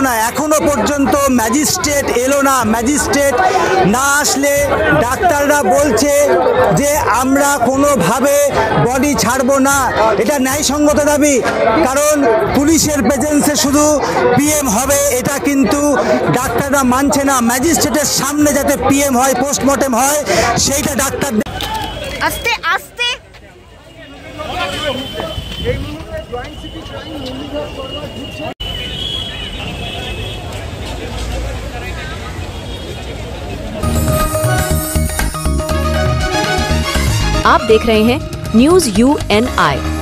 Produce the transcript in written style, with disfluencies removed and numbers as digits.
না, এখনো পর্যন্ত ম্যাজিস্ট্রেট এলো না। ম্যাজিস্ট্রেট না আসলে ডাক্তাররা বলছে যে আমরা কোনোভাবে বডি ছাড়বো না। এটা ন্যায়সঙ্গত দাবি, কারণ পুলিশের প্রেজেন্সে শুধু পিএম হবে এটা কিন্তু ডাক্তাররা মানছে না। ম্যাজিস্ট্রেটের সামনে যাতে পিএম হয়, পোস্টমর্টেম হয়, সেইটা ডাক্তার। আস্তে আস্তে आप देख रहे हैं न्यूज़ UNI।